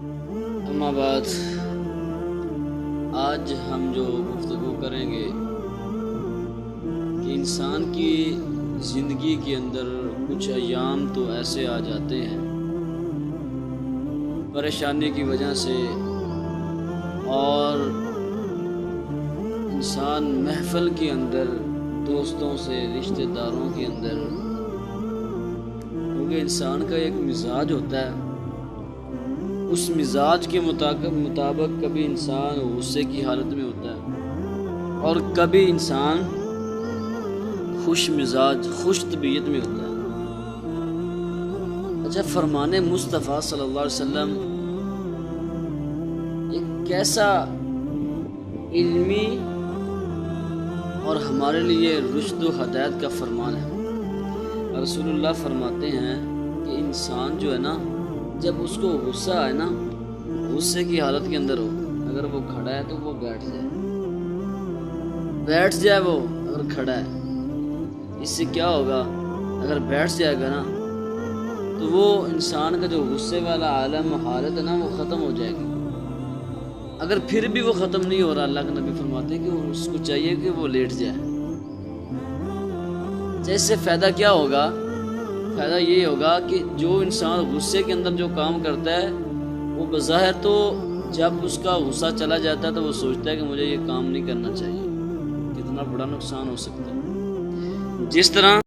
اما بعد آج ہم جو گفتگو کریں گے کہ انسان کی زندگی کے اندر کچھ ایام تو ایسے آ جاتے ہیں پریشانی کی وجہ سے، اور انسان محفل کے اندر دوستوں سے، رشتہ داروں کے اندر، کیونکہ انسان کا ایک مزاج ہوتا ہے، اس مزاج کے مطابق کبھی انسان غصے کی حالت میں ہوتا ہے اور کبھی انسان خوش مزاج، خوش طبیعت میں ہوتا ہے۔ اچھا، فرمان مصطفیٰ صلی اللہ علیہ وسلم ایک کیسا علمی اور ہمارے لیے رشد و ہدایت کا فرمان ہے۔ رسول اللہ فرماتے ہیں کہ انسان جو ہے نا، جب اس کو غصہ آئے نا، غصے کی حالت کے اندر ہو، اگر وہ کھڑا ہے تو وہ بیٹھ جائے وہ اگر کھڑا ہے۔ اس سے کیا ہوگا؟ اگر بیٹھ جائے گا نا تو وہ انسان کا جو غصے والا عالم حالت ہے نا، وہ ختم ہو جائے گی۔ اگر پھر بھی وہ ختم نہیں ہو رہا، اللہ کے نبی فرماتے ہیں کہ اس کو چاہیے کہ وہ لیٹ جائے۔ اس سے فائدہ کیا ہوگا؟ فائدہ یہ ہوگا کہ جو انسان غصے کے اندر جو کام کرتا ہے، وہ بظاہر تو جب اس کا غصہ چلا جاتا ہے تو وہ سوچتا ہے کہ مجھے یہ کام نہیں کرنا چاہیے، کتنا بڑا نقصان ہو سکتا ہے۔ جس طرح